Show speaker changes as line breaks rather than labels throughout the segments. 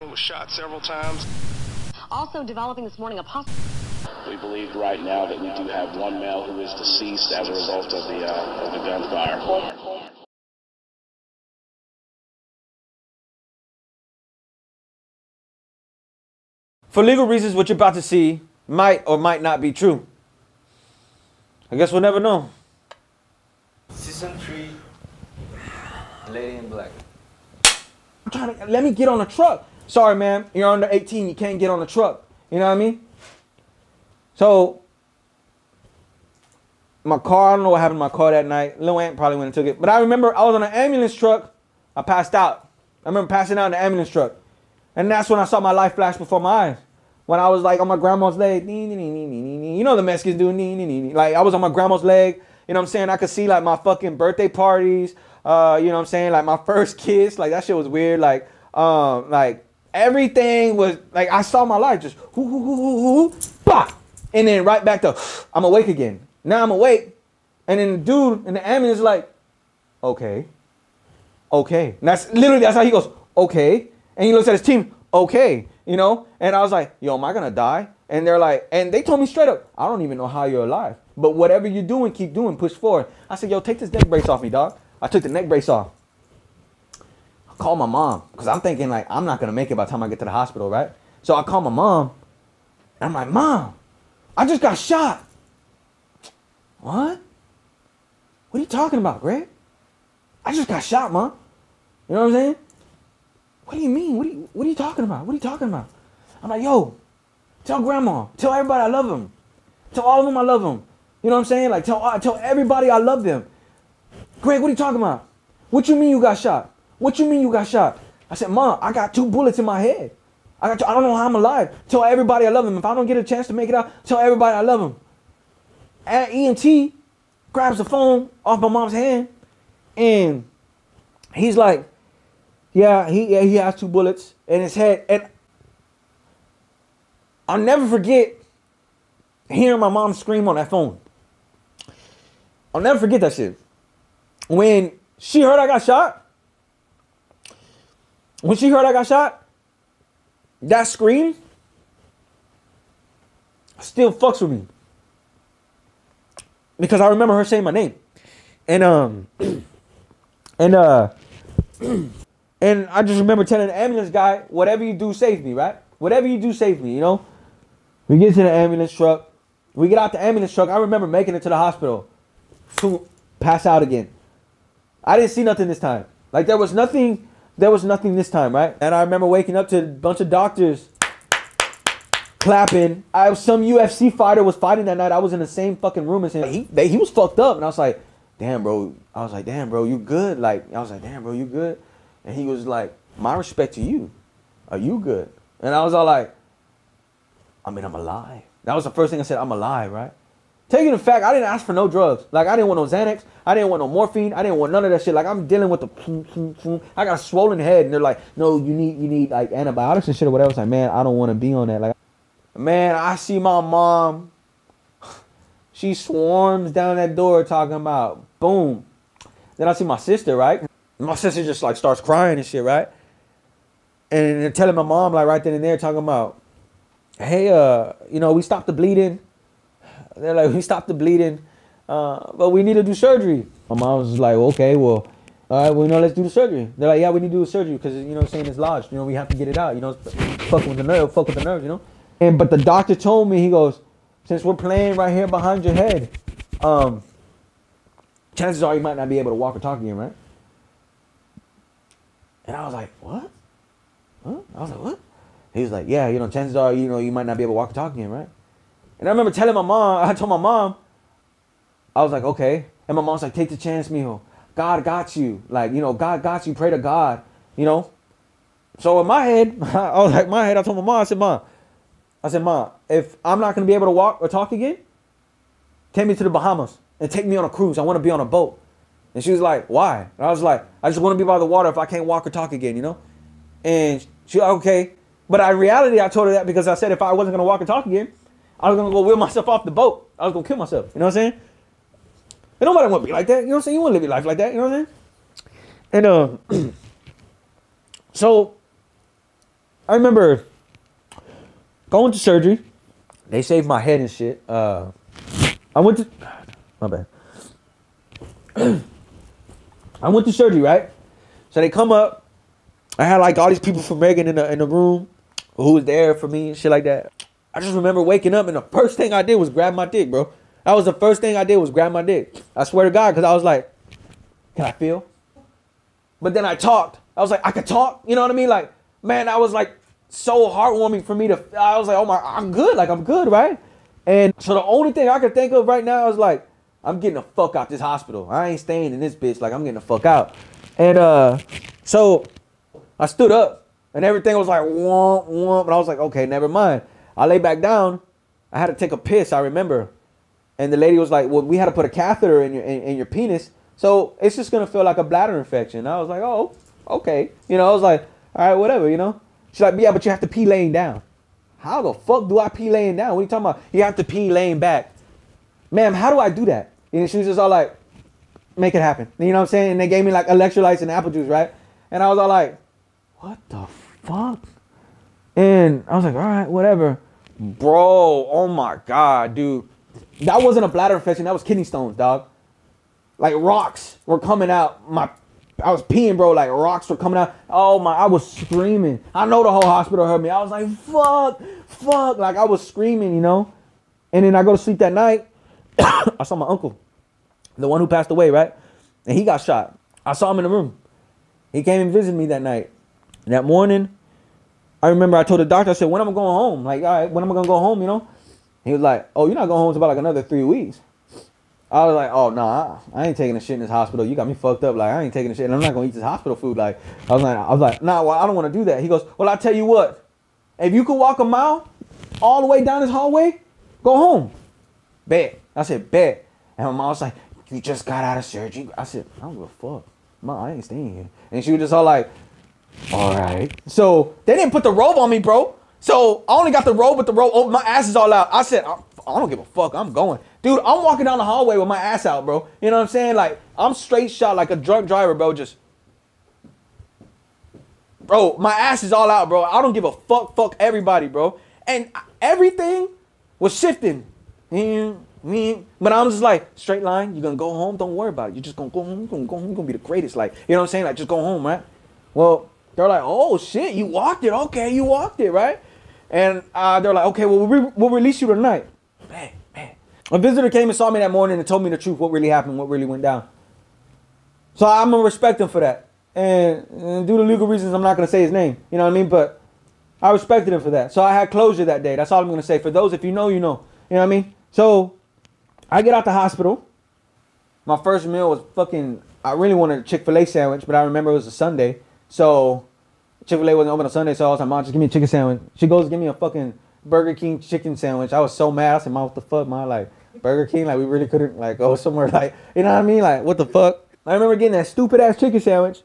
who was shot several times.
Also developing this morning a possible...
We believe right now that we do have one male who is deceased as a result of the gunfire.
For legal reasons, what you're about to see might or might not be true. I guess we'll never know.
Season 3, Lady in Black.
I'm trying to, let me get on the truck. Sorry, man, you're under 18, you can't get on the truck. You know what I mean? So, my car, I don't know what happened to my car that night. Lil Ant probably went and took it. But I remember I was on an ambulance truck. I passed out. I remember passing out in the ambulance truck. And that's when I saw my life flash before my eyes. When I was like on my grandma's leg. You know the Mexicans do. Like I was on my grandma's leg. You know what I'm saying? I could see like my fucking birthday parties. You know what I'm saying? Like my first kiss. Like that shit was weird. Like everything was like I saw my life just bah! And then right back to I'm awake again. Now I'm awake. And then the dude in the ambulance is like, okay. And that's literally that's how he goes, okay. And he looks at his team, okay. You know? And I was like, yo, am I gonna die? And they're like, and they told me straight up, I don't even know how you're alive. But whatever you're doing, keep doing, push forward. I said, yo, take this neck brace off me, dog. I took the neck brace off. I called my mom, because I'm thinking like, I'm not gonna make it by the time I get to the hospital, right? So I called my mom, and I'm like, Mom, I just got shot. What? What are you talking about, Greg? I just got shot, Mom. You know what I'm saying? What do you mean? What are you talking about? What are you talking about? I'm like, yo, tell grandma, tell everybody I love them. Tell all of them I love them. You know what I'm saying? Like, tell everybody I love them. Greg, what are you talking about? What you mean you got shot? What you mean you got shot? I said, Mom, I got 2 bullets in my head. I don't know how I'm alive. Tell everybody I love them. If I don't get a chance to make it out, tell everybody I love them. And EMT grabs the phone off my mom's hand, and he's like, yeah, he has 2 bullets in his head. And I'll never forget hearing my mom scream on that phone. I'll never forget that shit. When she heard I got shot, that scream still fucks with me. Because I remember her saying my name. And I just remember telling the ambulance guy, whatever you do, save me, right? Whatever you do, save me, you know? We get to the ambulance truck. We get out the ambulance truck. I remember making it to the hospital. Pass out again. I didn't see nothing this time. Like there was nothing this time, right? And I remember waking up to a bunch of doctors clapping. Some UFC fighter was fighting that night. I was in the same fucking room as him. He was fucked up. And I was like, damn, bro. You good? Like, I was like, damn, bro, you good? And he was like, my respect to you. Are you good? And I was all like, I mean, I'm alive. That was the first thing I said, I'm alive, right? Taking the fact, I didn't ask for no drugs. Like, I didn't want no Xanax. I didn't want no morphine. I didn't want none of that shit. Like, I'm dealing with the I got a swollen head. And they're like, no, you need like antibiotics and shit or whatever. It's like, man, I don't want to be on that. Like, man, I see my mom. She swarms down that door talking about, boom. Then I see my sister, right? My sister just like starts crying and shit, right? And they're telling my mom like right then and there talking about, hey, you know, we stopped the bleeding. They're like, we stopped the bleeding, but we need to do surgery. My mom was like, okay, well, all right, well, you know, let's do the surgery. They're like, yeah, we need to do the surgery because, you know what I'm saying, it's lodged. You know, we have to get it out. You know, fuck with the nerves, you know? But the doctor told me, he goes, since we're playing right here behind your head, chances are you might not be able to walk or talk again, right? And I was like, what? Huh? I was like, what? He was like, yeah, you know, chances are, you know, you might not be able to walk or talk again, right? And I remember telling my mom, I told my mom, I was like, okay. And my mom's like, take the chance, mijo. God got you. Like, you know, God got you. Pray to God, you know? So in my head, I told my mom, I said, Mom, if I'm not going to be able to walk or talk again, take me to the Bahamas and take me on a cruise. I want to be on a boat. And she was like, why? And I was like, I just want to be by the water if I can't walk or talk again, you know? And she was like, okay. But in reality, I told her that because I said if I wasn't going to walk or talk again, I was going to go wheel myself off the boat. I was going to kill myself. You know what I'm saying? And nobody want to be like that. You know what I'm saying? You want to live your life like that. You know what I'm saying? And so I remember going to surgery. They shaved my head and shit. I went to, my bad. I went to surgery, right? So they come up. I had like all these people from Reagan in the room who was there for me and shit like that. I just remember waking up and the first thing I did was grab my dick, bro. That was the first thing I did was grab my dick. I swear to God, because I was like, can I feel? But then I talked. I was like, I could talk. You know what I mean? Like, man, that was like so heartwarming for me to, I was like, oh my, I'm good. Like, I'm good, right? And so the only thing I could think of right now is like, I'm getting the fuck out this hospital. I ain't staying in this bitch. Like, I'm getting the fuck out. And so I stood up and everything was like, womp, womp. And I was like, okay, never mind. I lay back down. I had to take a piss, I remember. And the lady was like, well, we had to put a catheter in your penis. So it's just going to feel like a bladder infection. I was like, oh, okay. You know, I was like, all right, whatever, you know. She's like, yeah, but you have to pee laying down. How the fuck do I pee laying down? What are you talking about? You have to pee laying back. Ma'am, how do I do that? And she was just all like, make it happen. You know what I'm saying? And they gave me like electrolytes and apple juice, right? And I was all like, what the fuck? And I was like, all right, whatever. Bro, oh my God, dude. That wasn't a bladder infection. That was kidney stones, dog. Like rocks were coming out. I was peeing, bro. Like rocks were coming out. Oh my, I was screaming. I know the whole hospital heard me. I was like, fuck. Like I was screaming, you know? And then I go to sleep that night. I saw my uncle, the one who passed away, right? And he got shot. I saw him in the room. He came and visited me that night. And that morning, I remember I told the doctor, I said, when am I going home? Like, all right, when am I going to go home, you know? He was like, oh, you're not going home until about like another 3 weeks. I was like, oh, nah, I ain't taking a shit in this hospital. You got me fucked up. Like, I ain't taking a shit. And I'm not going to eat this hospital food. Like, I was like, nah, well, I don't want to do that. He goes, well, I'll tell you what. If you could walk a mile all the way down this hallway, go home. Bet. I said, bet. And my mom was like, you just got out of surgery. I said, I don't give a fuck. Mom, I ain't staying here. And she was just all like, all right. So they didn't put the robe on me, bro. So I only got the robe, but the robe, oh, my ass is all out. I said, I don't give a fuck. I'm going. Dude, I'm walking down the hallway with my ass out, bro. You know what I'm saying? Like, I'm straight shot like a drunk driver, bro. Just, bro, my ass is all out, bro. I don't give a fuck. Fuck everybody, bro. And everything was shifting. But I'm just like, straight line, you're going to go home, don't worry about it. You're just going to go home, you're going to go home, you're going to be the greatest. Like, you know what I'm saying? Like, just go home, right? Well, they're like, oh, shit, you walked it. Okay, you walked it, right? And they're like, okay, well, we'll release you tonight. Man. A visitor came and saw me that morning and told me the truth, what really happened, what really went down. So I'm going to respect him for that. And due to legal reasons, I'm not going to say his name. You know what I mean? But I respected him for that. So I had closure that day. That's all I'm going to say. For those, if you know, you know. You know what I mean? So I get out the hospital. My first meal was fucking, I really wanted a Chick-fil-A sandwich, but I remember it was a Sunday. So Chick-fil-A wasn't open on Sunday, so I was like, Mom, just give me a chicken sandwich. She goes, give me a fucking Burger King chicken sandwich. I was so mad. I said, Mom, what the fuck, Mom? Like, Burger King? Like, we really couldn't, like, go somewhere, like, you know what I mean? Like, what the fuck? I remember getting that stupid-ass chicken sandwich,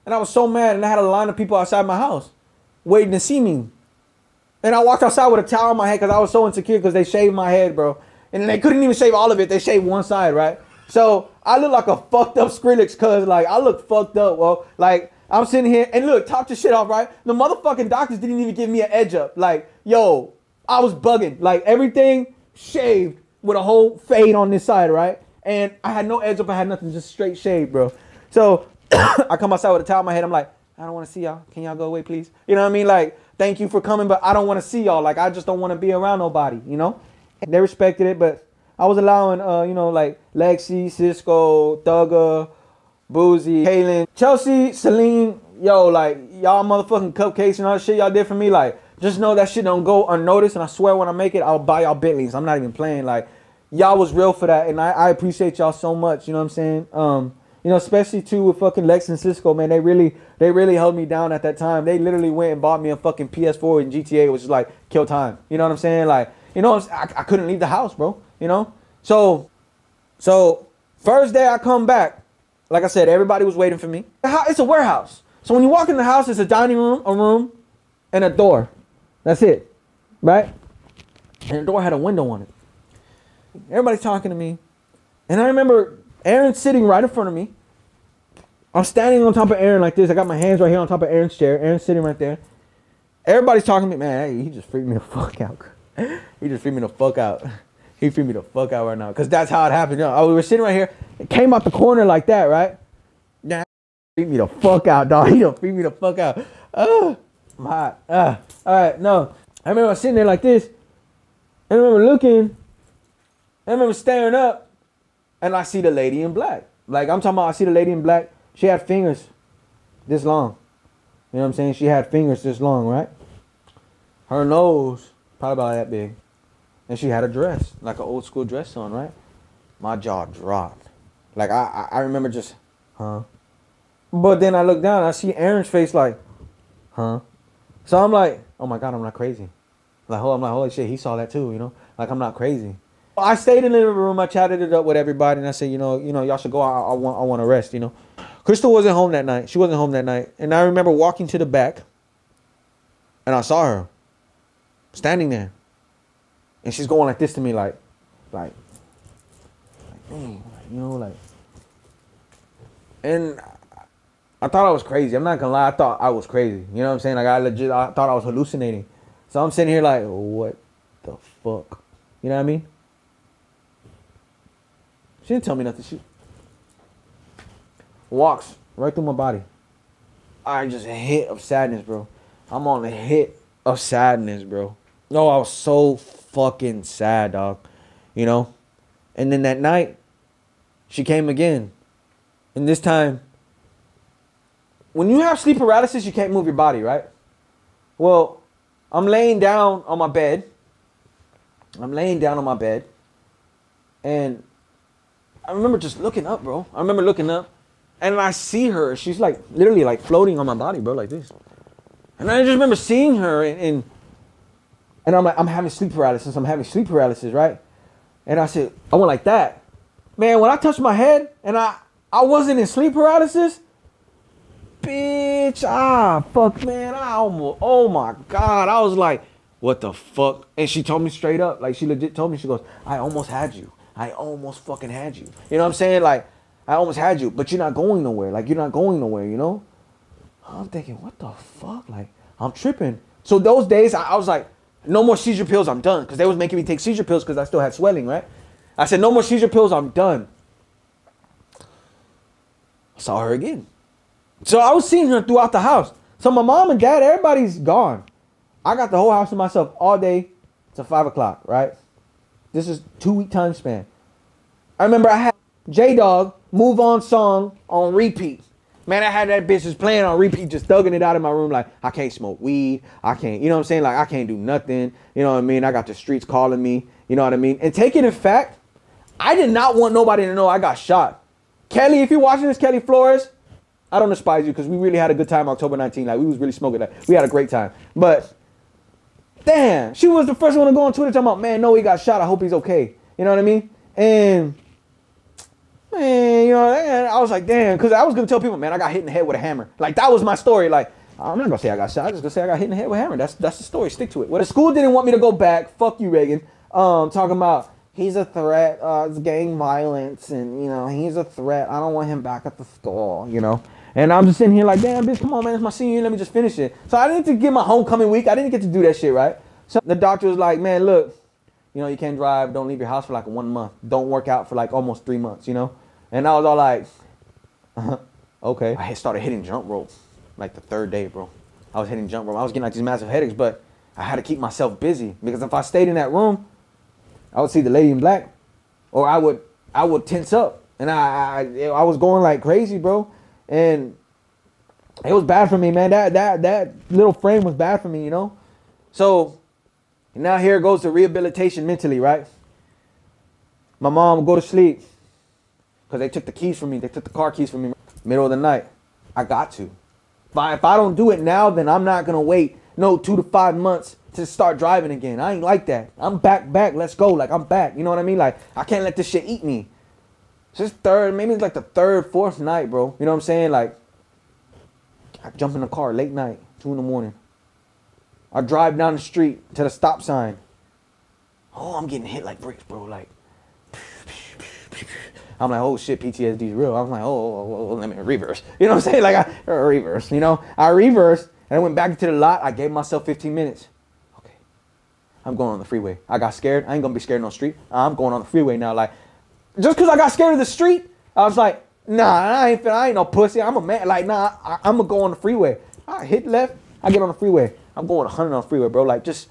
and I was so mad, and I had a line of people outside my house waiting to see me. And I walked outside with a towel on my head because I was so insecure because they shaved my head, bro. And they couldn't even shave all of it. They shaved one side, right? So I look like a fucked up Skrillex, cuz, like, I look fucked up, well, like, I'm sitting here, and look, top this shit off, right? The motherfucking doctors didn't even give me an edge up. Like, yo, I was bugging. Like, everything shaved with a whole fade on this side, right? And I had no edge up. I had nothing, just straight shave, bro. So I come outside with a towel on my head. I'm like, I don't want to see y'all. Can y'all go away, please? You know what I mean? Like, thank you for coming, but I don't want to see y'all. Like, I just don't want to be around nobody, you know? And they respected it, but I was allowing, you know, like Lexi, Cisco, Thugger, Boozy, Kaylin, Chelsea, Celine, yo, like, y'all motherfucking cupcakes and all that shit y'all did for me. Like, just know that shit don't go unnoticed. And I swear when I make it, I'll buy y'all Bentleys. I'm not even playing. Like, y'all was real for that. And I appreciate y'all so much. You know what I'm saying? You know, especially too with fucking Lex and Cisco, man. They really held me down at that time. They literally went and bought me a fucking PS4 and GTA, which is like kill time. You know what I'm saying? Like, you know, I couldn't leave the house, bro. You know? So first day I come back, like I said, everybody was waiting for me. It's a warehouse. So when you walk in the house, it's a dining room, a room, and a door. That's it, right? And the door had a window on it. Everybody's talking to me. And I remember Aaron sitting right in front of me. I'm standing on top of Aaron like this. I got my hands right here on top of Aaron's chair. Aaron's sitting right there. Everybody's talking to me, man, hey, he just freaked me the fuck out. He just freaked me the fuck out. He freaked me the fuck out right now. Because that's how it happened. You know, we were sitting right here. It came out the corner like that, right? Nah, freaked me the fuck out, dog. He don't freak me the fuck out. I'm hot. All right, no. I remember I was sitting there like this. I remember looking. I remember staring up. And I see the lady in black. Like, I'm talking about I see the lady in black. She had fingers this long. You know what I'm saying? She had fingers this long, right? Her nose, probably about that big. And she had a dress, like an old school dress on, right? My jaw dropped. Like, I remember just, huh? But then I look down, I see Aaron's face like, huh? So I'm like, oh my God, I'm not crazy. Like, I'm like, holy shit, he saw that too, you know? Like, I'm not crazy. I stayed in the living room, I chatted it up with everybody, and I said, you know, y'all should go out, I want to rest, you know? Crystal wasn't home that night. She wasn't home that night. And I remember walking to the back, and I saw her standing there. And she's going like this to me, like, dang, you know, like. And I thought I was crazy. I'm not gonna lie, I thought I was crazy. You know what I'm saying? Like, I thought I was hallucinating. So I'm sitting here like, what the fuck? You know what I mean? She didn't tell me nothing. She walks right through my body. I just a hit of sadness, bro. I'm on a hit of sadness, bro. No, I was so fucking sad, dog. You know? And then that night, she came again. And this time, when you have sleep paralysis, you can't move your body, right? Well, I'm laying down on my bed. And I remember just looking up, bro. I remember looking up. And I see her. She's like literally like floating on my body, bro, like this. And I just remember seeing her and I'm like, I'm having sleep paralysis, right? And I said, I went like that. Man, when I touched my head and I wasn't in sleep paralysis, bitch, fuck, man, I almost, oh my God. I was like, what the fuck? And she told me straight up, like she legit told me, she goes, I almost had you. I almost fucking had you. You know what I'm saying? Like, I almost had you, but you're not going nowhere. Like, you're not going nowhere, you know? I'm thinking, what the fuck? Like, I'm tripping. So those days, I was like, no more seizure pills, I'm done. Because they was making me take seizure pills because I still had swelling, right? I said, no more seizure pills, I'm done. I saw her again. So I was seeing her throughout the house. So my mom and dad, everybody's gone. I got the whole house to myself all day till 5 o'clock, right? This is 2-week time span. I remember I had J-Dog Move On song on repeat. Man, I had that bitch just playing on repeat, just thugging it out in my room like, I can't smoke weed. I can't, you know what I'm saying? Like, I can't do nothing. You know what I mean? I got the streets calling me. You know what I mean? And take it in fact, I did not want nobody to know I got shot. Kelly, if you're watching this, Kelly Flores, I don't despise you because we really had a good time October 19th. Like, we was really smoking that. We had a great time. But, damn, she was the first one to go on Twitter talking about, man, no, he got shot. I hope he's okay. You know what I mean? And, man, you know, and I was like, damn, because I was going to tell people, man, I got hit in the head with a hammer. Like, that was my story. Like, I'm not going to say I got shot. I'm just going to say I got hit in the head with a hammer. That's the story. Stick to it. Well, the school didn't want me to go back. Fuck you, Reagan. Talking about, he's a threat. It's gang violence. And, you know, he's a threat. I don't want him back at the school, you know. And I'm just sitting here like, damn, bitch, come on, man. It's my senior year. Let me just finish it. So I didn't get to get my homecoming week. I didn't get to do that shit, right? So the doctor was like, man, look, you know, you can't drive. Don't leave your house for like 1 month. Don't work out for like almost 3 months, you know. And I was all like, okay. I started hitting jump rope like the 3rd day, bro. I was hitting jump rope. I was getting like these massive headaches, but I had to keep myself busy because if I stayed in that room, I would see the lady in black, or I would tense up, and I was going like crazy, bro. And it was bad for me, man. That little frame was bad for me, you know. So now here goes the rehabilitation mentally, right? My mom would go to sleep because they took the keys from me. They took the car keys from me middle of the night. I got to. If I don't do it now, then I'm not gonna wait 2 to 5 months to start driving again. I ain't like that. I'm back. Let's go. Like, I'm back. You know what I mean? Like, I can't let this shit eat me. So it's maybe it's like the 3rd, 4th night, bro. You know what I'm saying? Like, I jump in the car late night, 2 in the morning. I drive down the street to the stop sign. Oh, I'm getting hit like bricks, bro. Like, I'm like, oh shit, PTSD is real. I'm like, oh, let me reverse. You know what I'm saying? Like, I reverse, you know? I reverse, And I went back into the lot. I gave myself 15 minutes. Okay. I'm going on the freeway. I got scared. I ain't going to be scared on the street. I'm going on the freeway now. Like, just because I got scared of the street, I was like, nah, I ain't no pussy. I'm a man. Like, nah, I'm going to go on the freeway. I hit left. I get on the freeway. I'm going 100 on the freeway, bro. Like, just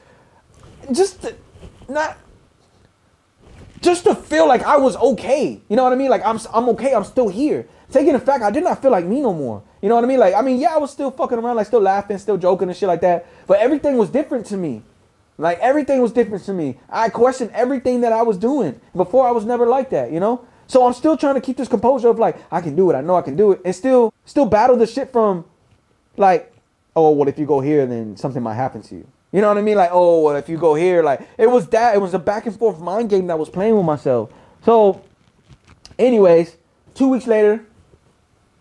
to feel like I was okay. You know what I mean? Like, I'm okay. I'm still here. Taking the fact I did not feel like me no more. You know what I mean? Like, I mean, yeah, I was still fucking around, like still laughing, still joking and shit like that. But everything was different to me. Like, everything was different to me. I questioned everything that I was doing. Before, I was never like that, you know? So I'm still trying to keep this composure of like, I can do it. I know I can do it. And still battle the shit from like, oh, well, if you go here, then something might happen to you. You know what I mean? Like, oh, well, if you go here, like, it was a back and forth mind game that I was playing with myself. So, anyways, 2 weeks later,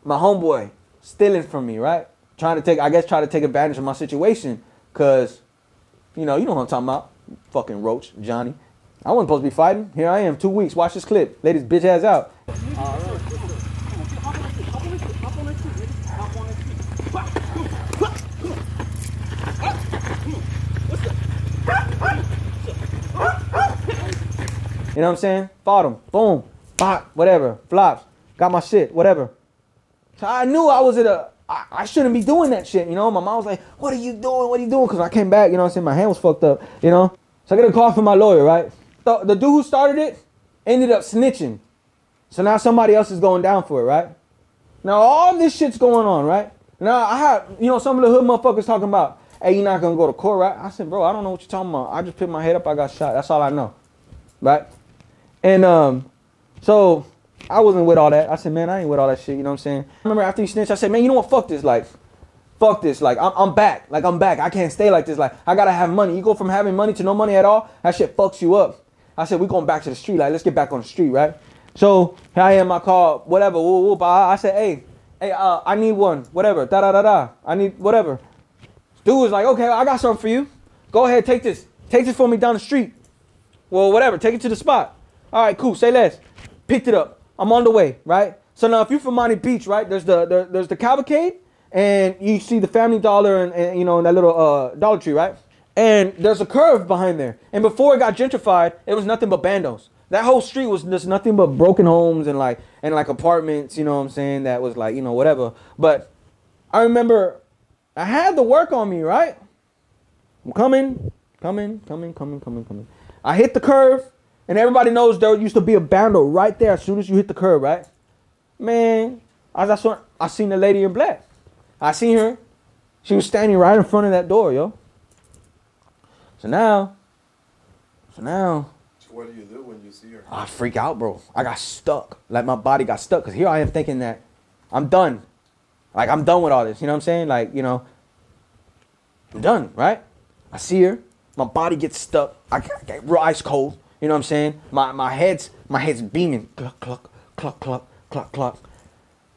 my homeboy stealing from me, right? Try to take advantage of my situation. Cause, you know what I'm talking about. Fucking roach, Johnny. I wasn't supposed to be fighting. Here I am, 2 weeks. Watch this clip. Lay this bitch ass out. You know what I'm saying? Fought him. Boom. Bop. Whatever. Flops. Got my shit. Whatever. So I knew I was I shouldn't be doing that shit, you know? My mom was like, what are you doing? What are you doing? Because I came back, you know what I'm saying? My hand was fucked up, you know? So I get a call from my lawyer, right? So the dude who started it ended up snitching. So now somebody else is going down for it, right? Now all this shit's going on, right? Now I had, you know, some of the hood motherfuckers talking about, hey, you're not going to go to court, right? I said, bro, I don't know what you're talking about. I just picked my head up. I got shot. That's all I know, right? And so I wasn't with all that. I said, man, I ain't with all that shit. You know what I'm saying? I remember after he snitched, I said, man, you know what? Fuck this. Like, fuck this. Like, I'm back. Like, I'm back. I can't stay like this. Like, I got to have money. You go from having money to no money at all. That shit fucks you up. I said, we going back to the street. Like, let's get back on the street, right? So here I am. I call whatever. I said, hey, I need one. Whatever. Da-da-da-da. I need whatever. Dude was like, okay, I got something for you. Go ahead. Take this. Take this for me down the street. Well, whatever. Take it to the spot. All right, cool. Say less. Picked it up. I'm on the way, right? So now if you're from Miami Beach, right, there's the cavalcade, and you see the Family Dollar and you know, that little Dollar Tree, right? And there's a curve behind there. And before it got gentrified, it was nothing but bandos. That whole street was just nothing but broken homes and like apartments, you know what I'm saying, that was like, you know, whatever. But I remember I had the work on me, right? I'm coming. I hit the curve. And everybody knows there used to be a bando right there as soon as you hit the curb, right? Man, I seen the lady in black. I seen her. She was standing right in front of that door, yo. So now. So
what do you do when you see her?
I freak out, bro. I got stuck. Like, my body got stuck. Because here I am thinking that I'm done. Like, I'm done with all this. You know what I'm saying? Like, you know, I'm done, right? I see her. My body gets stuck. I get real ice cold. You know what I'm saying? My head's beaming. Cluck, cluck, cluck, cluck, cluck, cluck.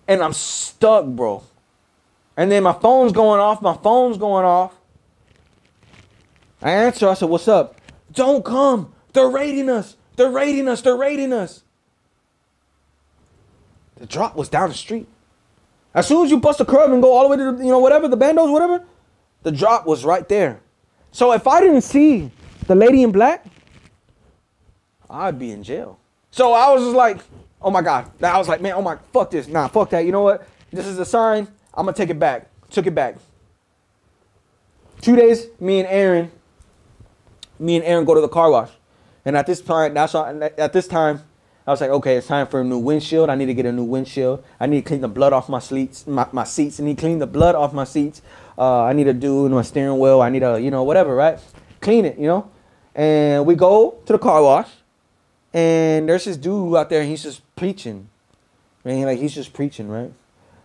And I'm stuck, bro. And then my phone's going off. I answer. I said, what's up? Don't come. They're raiding us. The drop was down the street. As soon as you bust a curb and go all the way to the, you know, whatever, the bandos, whatever, the drop was right there. So if I didn't see the lady in black, I'd be in jail. So I was just like, oh my God. I was like, man, oh my, fuck this. Nah, fuck that. You know what? This is a sign. I'm going to take it back. Took it back. 2 days, me and Aaron go to the car wash. And at this time, I was like, okay, it's time for a new windshield. I need to get a new windshield. I need to clean the blood off my seats. I need to clean the blood off my seats. I need to do my steering wheel. I need to, you know, whatever, right? Clean it, you know? And we go to the car wash. And there's this dude out there, and he's just preaching. Man, like, he's just preaching, right?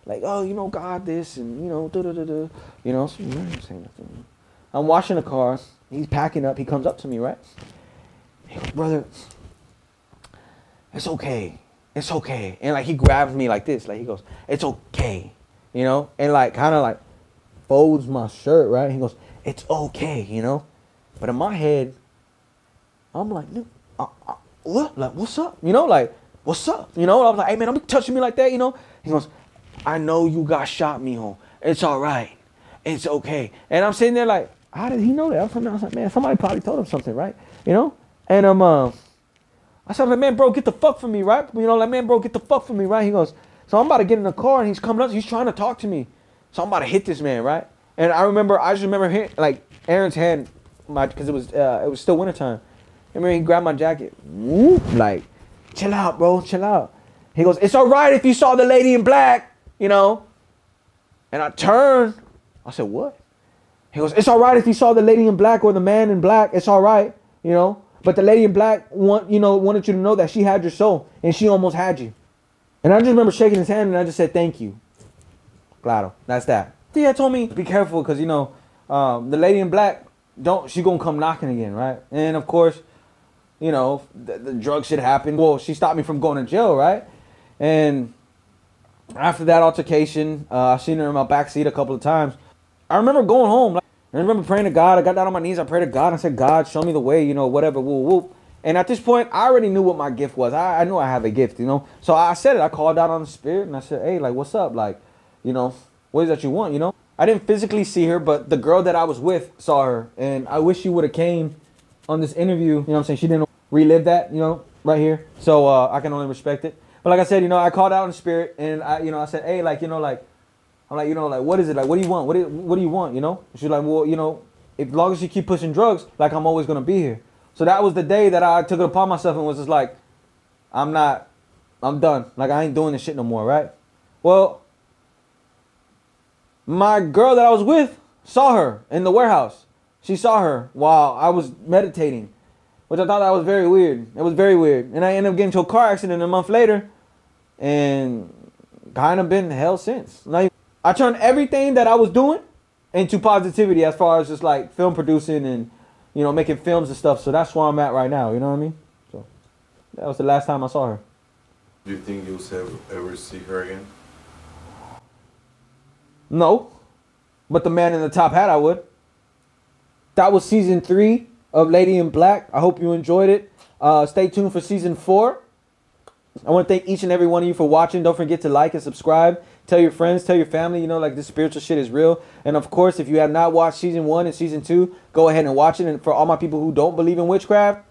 Like, oh, you know, God this, and, you know, da-da-da-da. You know, so I ain't saying nothing. I'm washing the car. He's packing up. He comes up to me, right? He goes, brother, it's okay. It's okay. And, like, he grabs me like this. Like, he goes, it's okay. You know? And, like, kind of, like, folds my shirt, right? He goes, it's okay, you know? But in my head, I'm like, what? Like, what's up? You know, like, what's up? You know, I was like, hey, man, don't be touching me like that, you know? He goes, I know you got shot, mijo. It's all right. It's okay. And I'm sitting there like, how did he know that? I was like, man, somebody probably told him something, right? You know? And I said, like, man, bro, get the fuck from me, right? You know, like, man, bro, get the fuck from me, right? He goes, so I'm about to get in the car and he's coming up, he's trying to talk to me. So I'm about to hit this man, right? And I just remember him, like, Aaron's hand, because it was still wintertime. I remember he grabbed my jacket, whoop, like, chill out, bro, chill out. He goes, it's all right if you saw the lady in black, you know? And I turned, I said, what? He goes, it's all right if you saw the lady in black or the man in black, it's all right, you know? But the lady in black wanted you to know that she had your soul and she almost had you. And I just remember shaking his hand and I just said, thank you. Claro, that's that. He had told me, be careful because, you know, the lady in black, she gonna come knocking again, right? And of course, you know, the drug shit happened. Well, she stopped me from going to jail, right? And after that altercation, I seen her in my backseat a couple of times. I remember going home. I remember praying to God. I got down on my knees. I prayed to God. I said, God, show me the way, you know, whatever, whoop, whoop. And at this point, I already knew what my gift was. I knew I have a gift, you know. So I said it. I called out on the spirit and I said, hey, like, what's up? Like, you know, what is that you want, you know? I didn't physically see her, but the girl that I was with saw her. And I wish she would have came on this interview. You know what I'm saying? She didn't relive that, you know, right here. So I can only respect it. But like I said, you know, I called out in the spirit and I said, hey, like, you know, like, I'm like, you know, like, what is it? Like, what do you want? What do you want? You know? She's like, well, you know, as long as you keep pushing drugs, like, I'm always going to be here. So that was the day that I took it upon myself and was just like, I'm done. Like, I ain't doing this shit no more, right? Well, my girl that I was with saw her in the warehouse. She saw her while I was meditating, which I thought that was very weird. It was very weird. And I ended up getting into a car accident a month later and kind of been hell since. Like, I turned everything that I was doing into positivity as far as just like film producing and, you know, making films and stuff. So that's where I'm at right now. You know what I mean? So that was the last time I saw her.
Do you think you'll ever see her again?
No. But the man in the top hat, I would. That was season 3 of Lady in Black. I hope you enjoyed it. Stay tuned for season 4. I want to thank each and every one of you for watching. Don't forget to like and subscribe. Tell your friends, tell your family, you know, like, this spiritual shit is real. And of course, if you have not watched season 1 and season 2, go ahead and watch it. And for all my people who don't believe in witchcraft,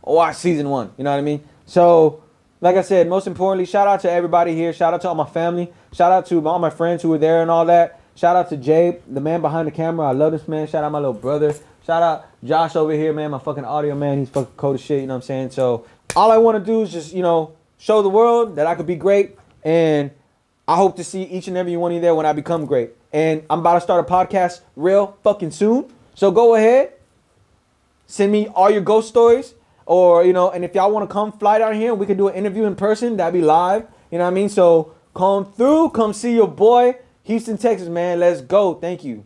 watch season 1. You know what I mean? So, like I said, most importantly, shout out to everybody here. Shout out to all my family. Shout out to all my friends who were there and all that. Shout out to Jay, the man behind the camera. I love this man. Shout out my little brother. Shout out Josh over here, man, my fucking audio man. He's fucking cold as shit, you know what I'm saying? So all I want to do is just, you know, show the world that I could be great. And I hope to see each and every one of you there when I become great. And I'm about to start a podcast real fucking soon. So go ahead. Send me all your ghost stories. Or, you know, and if y'all want to come fly down here and we can do an interview in person, that'd be live. You know what I mean? So come through. Come see your boy. Houston, Texas, man. Let's go. Thank you.